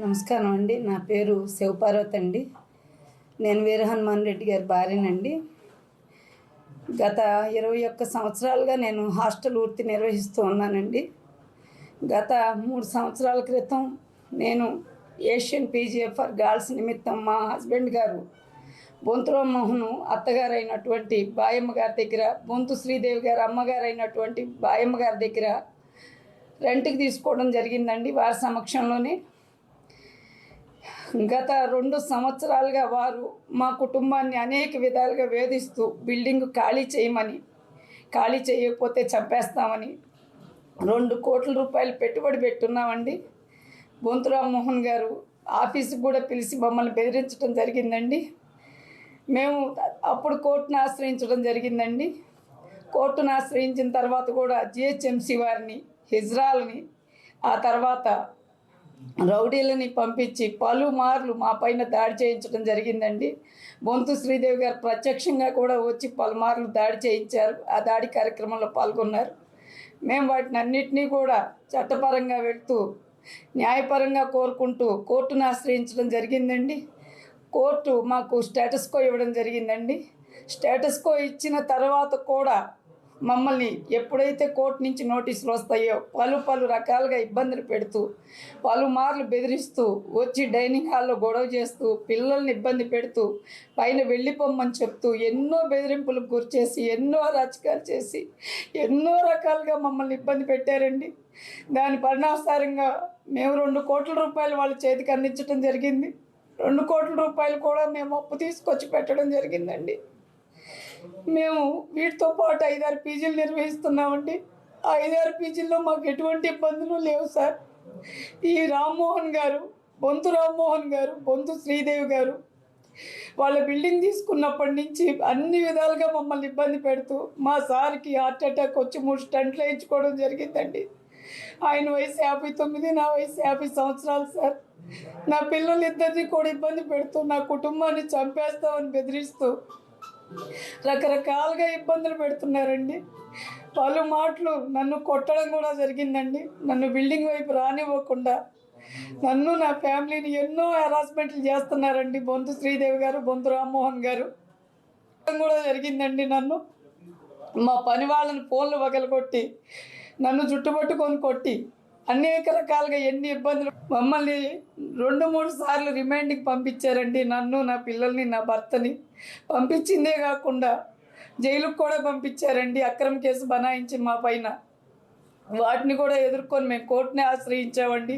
నమస్కారం అండి. నా పేరు శివపార్వతి అండి. నేను వీర హనుమాన్ రెడ్డి గారి భార్యనండి. గత 21 సంవత్సరాలుగా నేను హాస్టల్ వృత్తి నిర్వహిస్తూ ఉన్నానండి. గత 3 సంవత్సరాల క్రితం నేను ఏషియన్ పీజీఎఫ్ఆర్ గర్ల్స్ నిమిత్తం మా హస్బెండ్ గారు బొంతు రామ్మోహన్ అత్తగారు అయినటువంటి బాయమ్మ గారి దగ్గర, బొంతు శ్రీదేవి గారు అమ్మగారు అయినటువంటి బాయమ్మ గారి దగ్గర రెంట్కి తీసుకోవడం జరిగిందండి. వారి సమక్షంలోనే గత 2 సంవత్సరాలుగా వారు మా కుటుంబాన్ని అనేక విధాలుగా వేధిస్తూ బిల్డింగ్ ఖాళీ చేయమని, ఖాళీ చేయకపోతే చంపేస్తామని 2 కోట్ల రూపాయలు పెట్టుబడి పెట్టున్నామండి. బొంతు రామ్మోహన్ గారు ఆఫీస్కి కూడా పిలిచి మమ్మల్ని బెదిరించడం జరిగిందండి. మేము అప్పుడు కోర్టును ఆశ్రయించడం జరిగిందండి. కోర్టును ఆశ్రయించిన తర్వాత కూడా జిహెచ్ఎంసి వారిని, హిజ్రాల్ని, ఆ తర్వాత రౌడీలని పంపించి పలుమార్లు మా పైన దాడి చేయించడం జరిగిందండి. బొంతు శ్రీదేవి గారు ప్రత్యక్షంగా కూడా వచ్చి పలుమార్లు దాడి చేయించారు. ఆ దాడి కార్యక్రమంలో పాల్గొన్నారు. మేము వాటిని అన్నిటినీ కూడా చట్టపరంగా వెళ్తూ న్యాయపరంగా కోరుకుంటూ కోర్టును ఆశ్రయించడం జరిగిందండి. కోర్టు మాకు స్టేటస్ కో ఇవ్వడం జరిగిందండి. స్టేటస్ కో ఇచ్చిన తర్వాత కూడా మమ్మల్ని ఎప్పుడైతే కోర్టు నుంచి నోటీసులు వస్తాయో పలు రకాలుగా ఇబ్బందులు పెడుతూ, పలుమార్లు బెదిరిస్తూ, వచ్చి డైనింగ్ హాల్లో గొడవ చేస్తూ, పిల్లల్ని ఇబ్బంది పెడుతూ, పైన వెళ్ళిపోమ్మని చెప్తూ, ఎన్నో బెదిరింపులకు గురిచేసి, ఎన్నో అరాచకాలు చేసి, ఎన్నో రకాలుగా మమ్మల్ని ఇబ్బంది పెట్టారండి. దాని పరిణామసారంగా మేము 2 కోట్ల రూపాయలు వాళ్ళ చేతికి అందించడం జరిగింది. 2 కోట్ల రూపాయలు కూడా మేము అప్పు తీసుకొచ్చి పెట్టడం జరిగిందండి. మేము వీటితో పాటు 5-6 పీజీలు నిర్వహిస్తున్నామండి. ఆ 5-6 పీజీల్లో మాకు ఎటువంటి ఇబ్బందులు లేవు సార్. ఈ రామ్మోహన్ గారు, బొంతు రామ్మోహన్ గారు, బొంతు శ్రీదేవి గారు వాళ్ళ బిల్డింగ్ తీసుకున్నప్పటి నుంచి అన్ని విధాలుగా మమ్మల్ని ఇబ్బంది పెడుతూ, మా సార్కి హార్ట్ అటాక్ వచ్చి 3 స్టంట్లు వేయించుకోవడం జరిగిందండి. ఆయన వయసు 59, నా వయసు 50 సంవత్సరాలు సార్. నా పిల్లలిద్దరినీ కూడా ఇబ్బంది పెడుతూ, నా కుటుంబాన్ని చంపేస్తామని బెదిరిస్తూ రకరకాలుగా ఇబ్బందులు పెడుతున్నారండి. వాళ్ళు మాటలు నన్ను కొట్టడం కూడా జరిగిందండి. నన్ను బిల్డింగ్ వైపు రానివ్వకుండా నన్ను, నా ఫ్యామిలీని ఎన్నో హెరాస్మెంట్లు చేస్తున్నారండి బొంతు శ్రీదేవి గారు, బొంతు రామ్మోహన్ గారు. కూడా జరిగిందండి. నన్ను, మా పని వాళ్ళని ఫోన్లు పగలగొట్టి, నన్ను చుట్టుపట్టుకొని కొట్టి అనేక రకాలుగా ఎన్ని ఇబ్బందులు, మమ్మల్ని 2-3 సార్లు రిమాండ్కి పంపించారండి. నన్ను, నా పిల్లల్ని, నా భర్తని పంపించిందే కాకుండా జైలుకు కూడా పంపించారండి. అక్రమ కేసు బనాయించి మా పైన. వాటిని కూడా ఎదుర్కొని మేము కోర్టుని ఆశ్రయించామండి.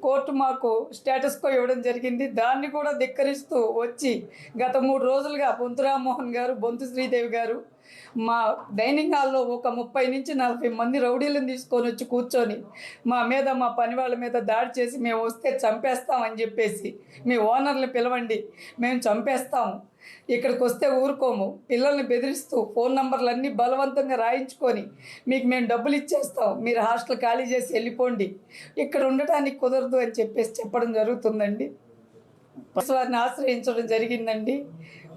కోర్టు మాకు స్టేటస్ కో ఇవ్వడం జరిగింది. దాన్ని కూడా ధిక్కరిస్తూ వచ్చి గత 3 రోజులుగా బొంతు రామ్మోహన్ గారు, బొంతు శ్రీదేవి గారు మా డైనింగ్ హాల్లో ఒక 30 నుంచి 40 మంది రౌడీలను తీసుకొని వచ్చి కూర్చొని మా మీద, మా పని వాళ్ళ మీద దాడి చేసి, మేము వస్తే చంపేస్తామని చెప్పేసి, మీ ఓనర్ని పిలవండి, మేము చంపేస్తాము, ఇక్కడికి వస్తే ఊరుకోము, పిల్లల్ని బెదిరిస్తూ ఫోన్ నంబర్లన్నీ బలవంతంగా రాయించుకొని మీకు మేము డబ్బులు ఇచ్చేస్తాం, మీరు హాస్టల్ ఖాళీ చేసి వెళ్ళిపోండి, ఇక్కడ ఉండటానికి కుదరదు అని చెప్పేసి చెప్పడం జరుగుతుందండి. వారిని ఆశ్రయించడం జరిగిందండి.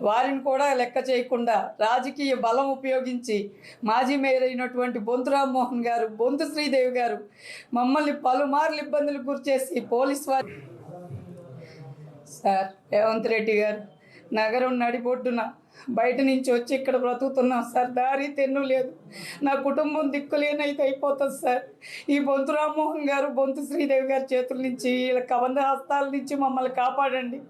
వారిని కూడా లెక్క చేయకుండా రాజకీయ బలం ఉపయోగించి మాజీ మేయర్ అయినటువంటి బొంతు రామ్మోహన్ గారు, బొంతు శ్రీదేవి గారు మమ్మల్ని పలుమార్లు ఇబ్బందులకు గురిచేసి పోలీసు వారు సార్, రేవంత్ రెడ్డి గారు నగరం నడిబొడ్డున బయట నుంచి వచ్చి ఇక్కడ బ్రతుకుతున్నాం సార్. దారి తెన్ను లేదు. నా కుటుంబం దిక్కులేనైతే అయిపోతుంది సార్. ఈ బొంతు రామ్మోహన్ గారు, బొంతు శ్రీదేవి గారి చేతుల నుంచి, వీళ్ళ కబంధ హస్తాల నుంచి మమ్మల్ని కాపాడండి.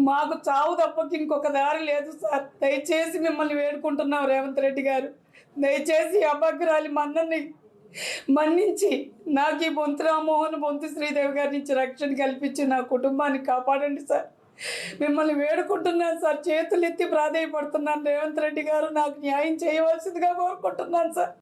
మాకు చావు తప్పకి ఇంకొక దారి లేదు సార్. దయచేసి మిమ్మల్ని వేడుకుంటున్నాం రేవంత్ రెడ్డి గారు, దయచేసి అభగ్రాలి మన్నని మన్నించి నాకు ఈ బొంతు రామ్మోహన్, బొంతు శ్రీదేవి గారి నుంచి రక్షణ కల్పించి నా కుటుంబాన్ని కాపాడండి సార్. మిమ్మల్ని వేడుకుంటున్నాను సార్. చేతులెత్తి ప్రాధేయపడుతున్నాను రేవంత్ రెడ్డి గారు, నాకు న్యాయం చేయవలసిందిగా కోరుకుంటున్నాను సార్.